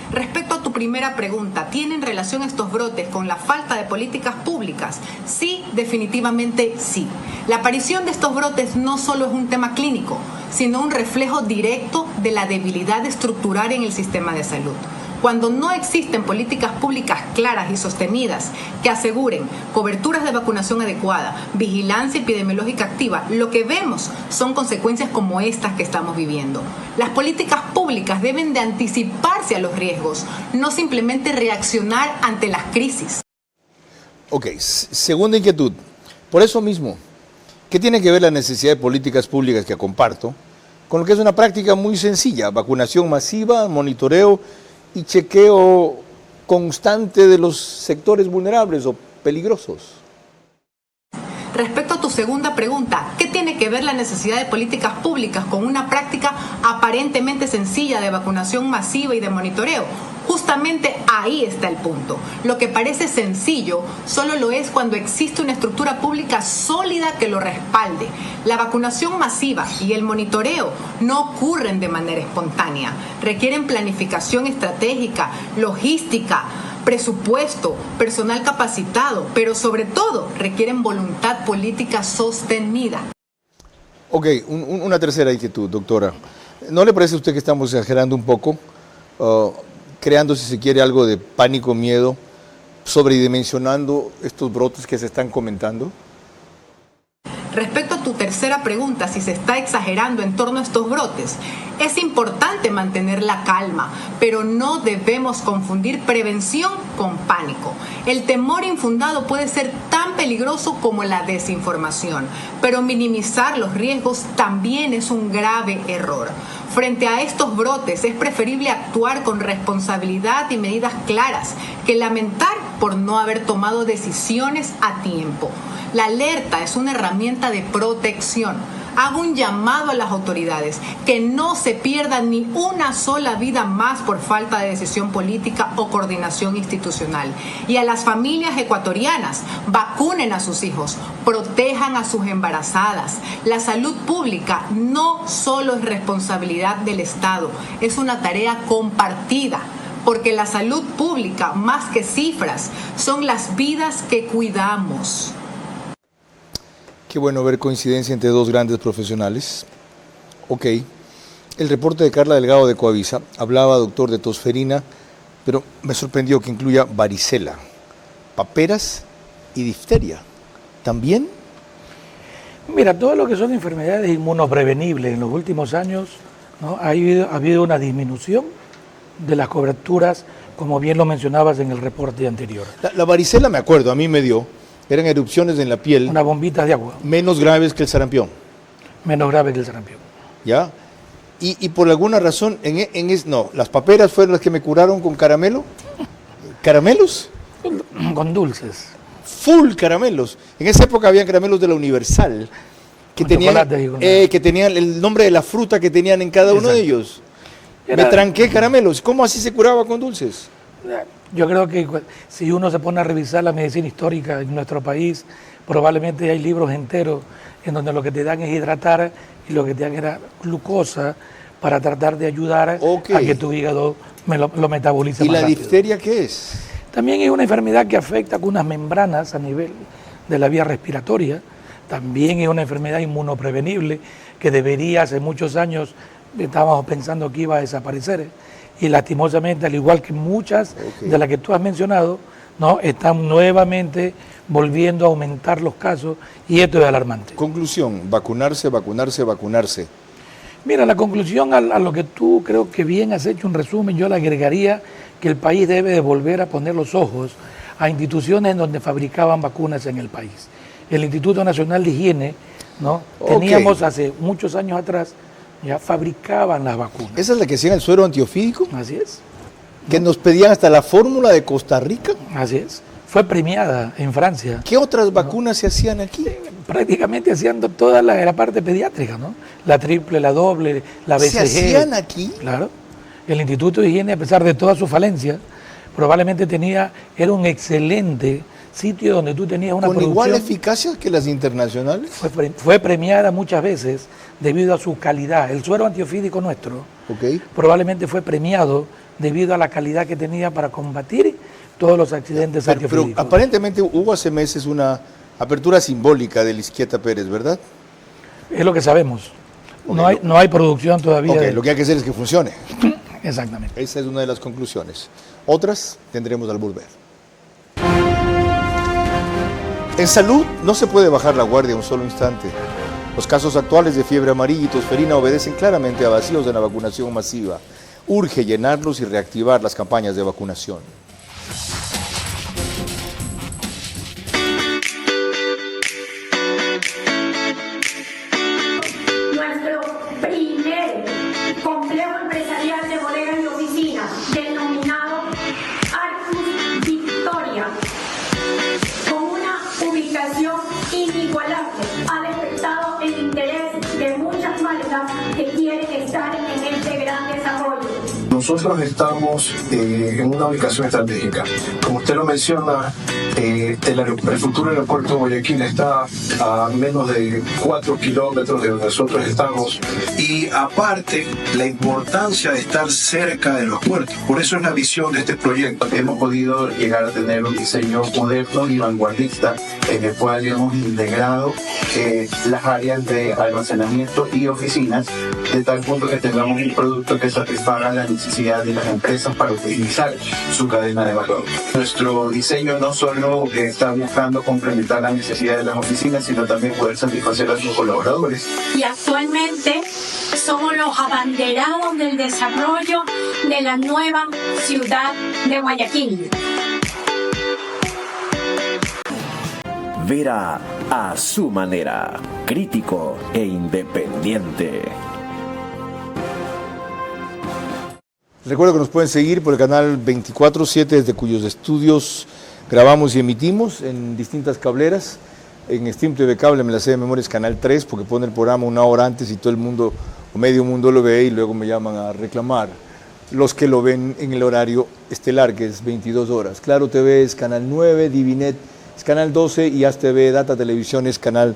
Respecto a tu primera pregunta, ¿tienen relación estos brotes con la falta de políticas públicas? Sí, definitivamente sí. La aparición de estos brotes no solo es un tema clínico, sino un reflejo directo de la debilidad estructural en el sistema de salud. Cuando no existen políticas públicas claras y sostenidas que aseguren coberturas de vacunación adecuada, vigilancia epidemiológica activa, lo que vemos son consecuencias como estas que estamos viviendo. Las políticas públicas deben de anticiparse a los riesgos, no simplemente reaccionar ante las crisis. Ok, segunda inquietud. Por eso mismo, ¿qué tiene que ver la necesidad de políticas públicas que comparto con lo que es una práctica muy sencilla? Vacunación masiva, monitoreo y chequeo constante de los sectores vulnerables o peligrosos. Respecto a tu segunda pregunta, ¿qué tiene que ver la necesidad de políticas públicas con una práctica aparentemente sencilla de vacunación masiva y de monitoreo? Justamente ahí está el punto. Lo que parece sencillo solo lo es cuando existe una estructura pública sólida que lo respalde. La vacunación masiva y el monitoreo no ocurren de manera espontánea. Requieren planificación estratégica, logística, presupuesto, personal capacitado, pero sobre todo requieren voluntad política sostenida. Ok, una tercera inquietud, doctora. ¿No le parece a usted que estamos exagerando un poco, creando, si se quiere, algo de pánico, miedo, sobredimensionando estos brotes que se están comentando? Respecto a tu tercera pregunta, si se está exagerando en torno a estos brotes, es importante mantener la calma, pero no debemos confundir prevención con pánico. El temor infundado puede ser tan peligroso como la desinformación, pero minimizar los riesgos también es un grave error. Frente a estos brotes es preferible actuar con responsabilidad y medidas claras que lamentar por no haber tomado decisiones a tiempo. La alerta es una herramienta de protección. Hago un llamado a las autoridades que no se pierda ni una sola vida más por falta de decisión política o coordinación institucional. Y a las familias ecuatorianas, vacunen a sus hijos, protejan a sus embarazadas. La salud pública no solo es responsabilidad del Estado, es una tarea compartida. Porque la salud pública, más que cifras, son las vidas que cuidamos. Qué bueno ver coincidencia entre dos grandes profesionales. Ok, el reporte de Carla Delgado de Coavisa hablaba, doctor, de tosferina, pero me sorprendió que incluya varicela, paperas y difteria. ¿También? Mira, todo lo que son enfermedades inmunoprevenibles en los últimos años, ¿no? Ha habido una disminución de las coberturas, como bien lo mencionabas en el reporte anterior. La varicela, me acuerdo, a mí me dio. Eran erupciones en la piel. Unas bombitas de agua. Menos graves que el sarampión. Menos grave que el sarampión. ¿Ya? Y por alguna razón, no, las paperas fueron las que me curaron con caramelo. ¿Caramelos? Con dulces. Full caramelos. En esa época había caramelos de la Universal, que tenían el nombre de la fruta que tenían en cada uno de ellos. Me tranqué caramelos. ¿Cómo así se curaba con dulces? Yo creo que si uno se pone a revisar la medicina histórica en nuestro país, probablemente hay libros enteros en donde lo que te dan es hidratar y lo que te dan era glucosa para tratar de ayudar a que tu hígado lo metabolice más rápido. ¿Y la difteria qué es? También es una enfermedad que afecta con unas membranas a nivel de la vía respiratoria. También es una enfermedad inmunoprevenible que debería, hace muchos años, estábamos pensando que iba a desaparecer. Y lastimosamente, al igual que muchas de las que tú has mencionado, ¿no? Están nuevamente volviendo a aumentar los casos y esto es alarmante. Conclusión, vacunarse, vacunarse, vacunarse. Mira, la conclusión a lo que tú creo que bien has hecho un resumen, yo le agregaría que el país debe de volver a poner los ojos a instituciones en donde fabricaban vacunas en el país. El Instituto Nacional de Higiene, ¿no? Teníamos hace muchos años atrás, ya fabricaban las vacunas. ¿Esa es la que hacían el suero antiofídico? Así es. Que nos pedían hasta la fórmula de Costa Rica. Así es. Fue premiada en Francia. ¿Qué otras vacunas se hacían aquí? Prácticamente haciendo toda la parte pediátrica, ¿no? La triple, la doble, la BCG. ¿Se hacían aquí? Claro. El Instituto de Higiene, a pesar de toda su falencia, probablemente era un excelente sitio donde tú tenías una producción. ¿Con igual eficacia que las internacionales? Fue premiada muchas veces debido a su calidad. El suero antiofídico nuestro probablemente fue premiado debido a la calidad que tenía para combatir todos los accidentes antiofídicos. Pero aparentemente hubo hace meses una apertura simbólica de Lisquieta Pérez, ¿verdad? Es lo que sabemos. No hay producción todavía. Lo que hay que hacer es que funcione. Exactamente. Esa es una de las conclusiones. Otras tendremos al volver. En salud no se puede bajar la guardia un solo instante. Los casos actuales de fiebre amarilla y tosferina obedecen claramente a vacíos en la vacunación masiva. Urge llenarlos y reactivar las campañas de vacunación. Nuestro primer complejo empresarial de bodegas y oficinas, denominado Arcus Victoria, con una ubicación inigualable, ha despertado el interés de muchas marcas que quieren estar en este gran desarrollo. Nosotros estamos en una ubicación estratégica. Como usted lo menciona, el futuro aeropuerto de Guayaquil está a menos de 4 kilómetros de donde nosotros estamos, y aparte la importancia de estar cerca de los puertos. Por eso es la visión de este proyecto. Hemos podido llegar a tener un diseño moderno y vanguardista en el cual hemos integrado las áreas de almacenamiento y oficinas, de tal punto que tengamos un producto que satisfaga la necesidad de las empresas para optimizar su cadena de valor. Nuestro diseño no solo está buscando complementar las necesidades de las oficinas, sino también poder satisfacer a sus colaboradores. Y actualmente somos los abanderados del desarrollo de la nueva ciudad de Guayaquil. Vera a su manera, crítico e independiente. Recuerda que nos pueden seguir por el canal 24/7, desde cuyos estudios grabamos y emitimos en distintas cableras. En Stream TV Cable me la sé de memoria, es canal 3, porque pone el programa una hora antes y todo el mundo, o medio mundo lo ve, y luego me llaman a reclamar. Los que lo ven en el horario estelar, que es 22 horas. Claro TV es canal 9, Divinet es canal 12 y AzTV Data Televisión es canal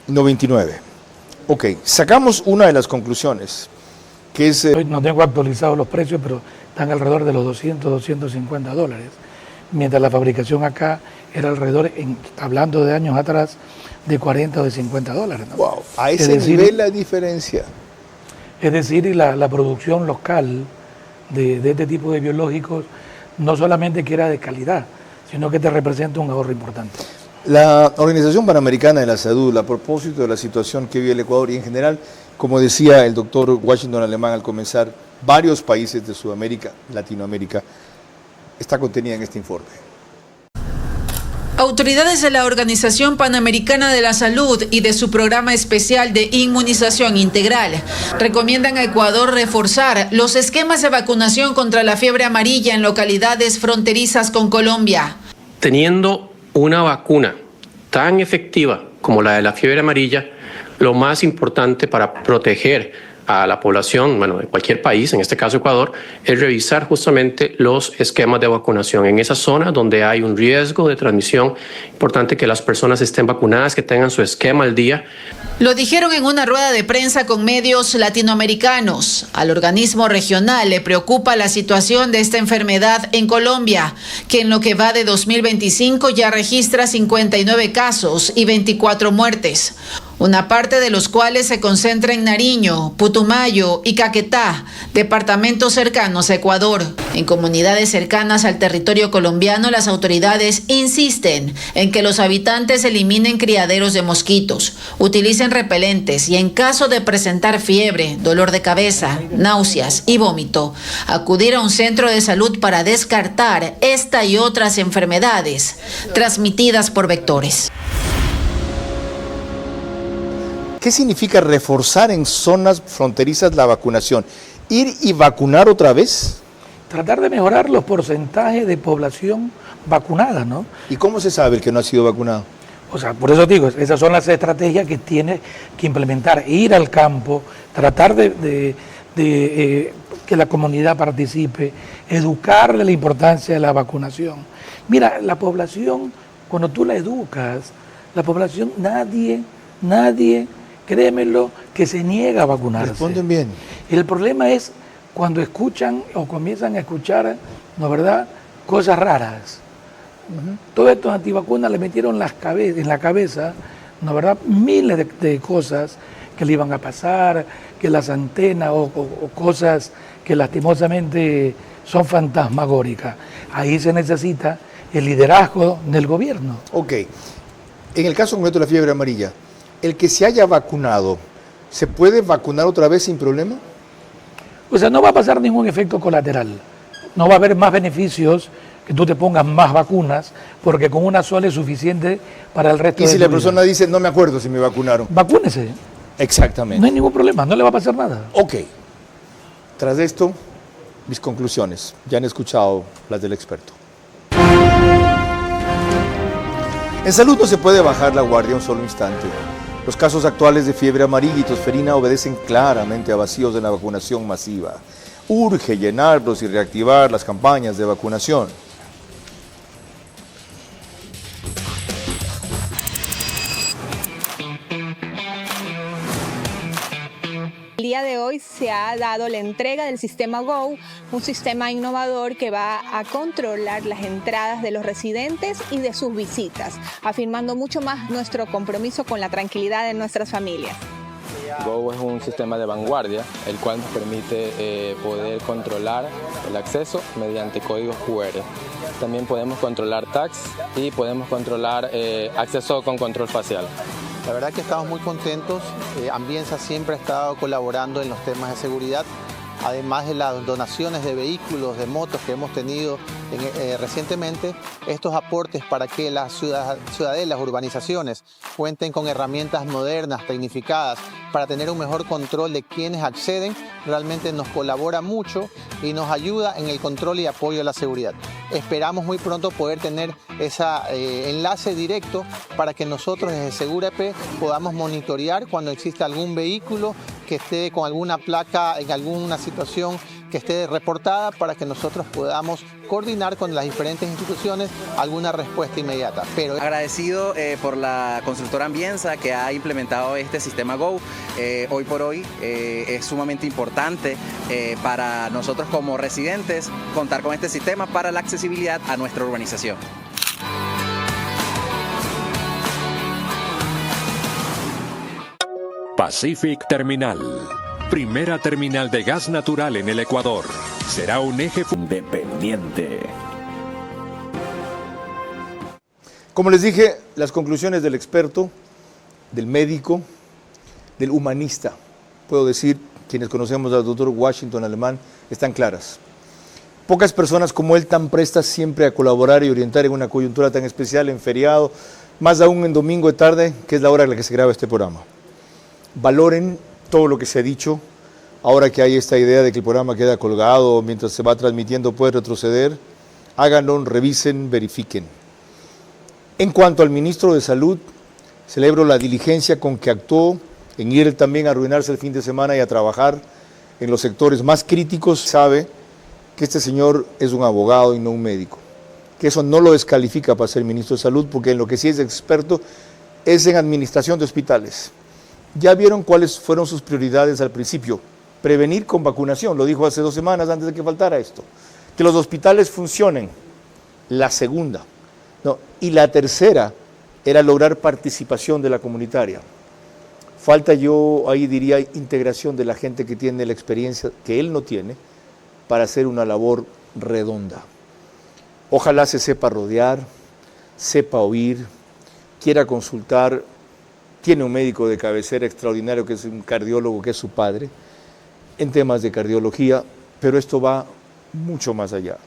99. Ok, sacamos una de las conclusiones, que es... Hoy no tengo actualizados los precios, pero están alrededor de los $200-250, mientras la fabricación acá era alrededor, hablando de años atrás, de $40 o de $50. ¿no? Wow, a ese nivel la diferencia. Es decir, la producción local de este tipo de biológicos no solamente que era de calidad, sino que te representa un ahorro importante. La Organización Panamericana de la Salud, a propósito de la situación que vive el Ecuador y en general, como decía el doctor Washington Alemán al comenzar, varios países de Sudamérica, Latinoamérica, está contenida en este informe. Autoridades de la Organización Panamericana de la Salud y de su programa especial de inmunización integral recomiendan a Ecuador reforzar los esquemas de vacunación contra la fiebre amarilla en localidades fronterizas con Colombia. Teniendo una vacuna tan efectiva como la de la fiebre amarilla, lo más importante para proteger a la población, de cualquier país, en este caso Ecuador, es revisar justamente los esquemas de vacunación. En esa zona donde hay un riesgo de transmisión, importante que las personas estén vacunadas, que tengan su esquema al día. Lo dijeron en una rueda de prensa con medios latinoamericanos. Al organismo regional le preocupa la situación de esta enfermedad en Colombia, que en lo que va de 2025 ya registra 59 casos y 24 muertes. Una parte de los cuales se concentra en Nariño, Putumayo y Caquetá, departamentos cercanos a Ecuador. En comunidades cercanas al territorio colombiano, las autoridades insisten en que los habitantes eliminen criaderos de mosquitos, utilicen repelentes y en caso de presentar fiebre, dolor de cabeza, náuseas y vómito, acudir a un centro de salud para descartar esta y otras enfermedades transmitidas por vectores. ¿Qué significa reforzar en zonas fronterizas la vacunación? ¿Ir y vacunar otra vez? Tratar de mejorar los porcentajes de población vacunada, ¿no? ¿Y cómo se sabe el que no ha sido vacunado? O sea, por eso digo, esas son las estrategias que tiene que implementar, ir al campo, tratar de que la comunidad participe, educar de la importancia de la vacunación. Mira, la población, cuando tú la educas, la población, nadie, créemelo, que se niega a vacunarse. Responden bien. El problema es cuando escuchan o comienzan a escuchar, ¿no verdad?, cosas raras. Todos estos antivacunas le metieron en la cabeza, ¿no verdad?, miles de cosas que le iban a pasar, que las antenas o cosas que lastimosamente son fantasmagóricas. Ahí se necesita el liderazgo del gobierno. Ok. En el caso concreto de la fiebre amarilla, el que se haya vacunado, ¿se puede vacunar otra vez sin problema? O sea, no va a pasar ningún efecto colateral. No va a haber más beneficios que tú te pongas más vacunas, porque con una sola es suficiente para el resto de tu vida. Y si la persona dice, no me acuerdo si me vacunaron. Vacúnese. Exactamente. No hay ningún problema, no le va a pasar nada. Ok. Tras esto, mis conclusiones. Ya han escuchado las del experto. En salud no se puede bajar la guardia un solo instante. Los casos actuales de fiebre amarilla y tosferina obedecen claramente a vacíos en la vacunación masiva. Urge llenarlos y reactivar las campañas de vacunación. día de hoy se ha dado la entrega del sistema Go, un sistema innovador que va a controlar las entradas de los residentes y de sus visitas, afirmando mucho más nuestro compromiso con la tranquilidad de nuestras familias. Go es un sistema de vanguardia, el cual nos permite poder controlar el acceso mediante códigos QR. También podemos controlar tags y podemos controlar acceso con control facial. La verdad que estamos muy contentos. Ambienza siempre ha estado colaborando en los temas de seguridad, además de las donaciones de vehículos, de motos que hemos tenido recientemente. Estos aportes para que las ciudadelas, urbanizaciones, cuenten con herramientas modernas, tecnificadas, para tener un mejor control de quienes acceden, realmente nos colabora mucho y nos ayuda en el control y apoyo a la seguridad. Esperamos muy pronto poder tener ese enlace directo para que nosotros desde Segura-EP podamos monitorear cuando exista algún vehículo que esté con alguna placa en alguna situación que esté reportada, para que nosotros podamos coordinar con las diferentes instituciones alguna respuesta inmediata. Pero agradecido por la constructora Ambienza que ha implementado este sistema Go. Hoy por hoy es sumamente importante para nosotros como residentes contar con este sistema para la accesibilidad a nuestra urbanización. Pacific Terminal, primera terminal de gas natural en el Ecuador. Será un eje independiente. Como les dije, las conclusiones del experto, del médico, del humanista, puedo decir, quienes conocemos al doctor Washington Alemán, están claras. Pocas personas como él tan prestas siempre a colaborar y orientar en una coyuntura tan especial, en feriado, más aún en domingo de tarde, que es la hora en la que se graba este programa. Valoren todo lo que se ha dicho. Ahora que hay esta idea de que el programa queda colgado mientras se va transmitiendo, puede retroceder. Háganlo, revisen, verifiquen. En cuanto al ministro de Salud, celebro la diligencia con que actuó en ir también a arruinarse el fin de semana y a trabajar en los sectores más críticos. Sabe que este señor es un abogado y no un médico, que eso no lo descalifica para ser ministro de Salud, porque en lo que sí es experto es en administración de hospitales. Ya vieron cuáles fueron sus prioridades al principio. Prevenir con vacunación, lo dijo hace 2 semanas antes de que faltara esto. Que los hospitales funcionen. La segunda. No, y la tercera era lograr participación de la comunitaria. Falta, yo ahí diría, integración de la gente que tiene la experiencia que él no tiene para hacer una labor redonda. Ojalá se sepa rodear, sepa oír, quiera consultar. Tiene un médico de cabecera extraordinario que es un cardiólogo, que es su padre, en temas de cardiología, pero esto va mucho más allá.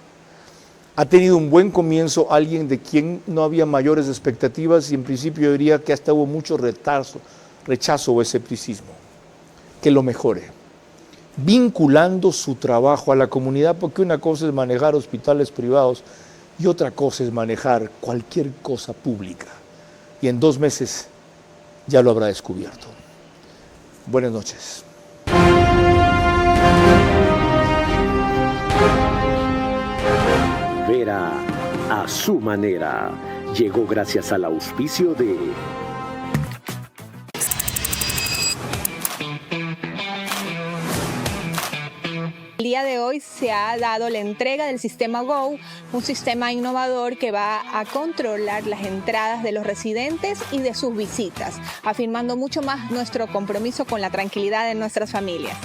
Ha tenido un buen comienzo alguien de quien no había mayores expectativas y en principio yo diría que hasta hubo mucho rechazo o escepticismo. Que lo mejore, vinculando su trabajo a la comunidad, porque una cosa es manejar hospitales privados y otra cosa es manejar cualquier cosa pública. Y en 2 meses ya lo habrá descubierto. Buenas noches. Vera a su manera llegó gracias al auspicio de El día de hoy se ha dado la entrega del sistema Go, un sistema innovador que va a controlar las entradas de los residentes y de sus visitas, afirmando mucho más nuestro compromiso con la tranquilidad de nuestras familias.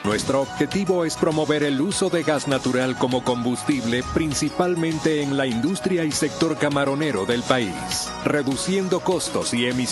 Nuestro objetivo es promover el uso de gas natural como combustible, principalmente en la industria y sector camaronero del país, reduciendo costos y emisiones.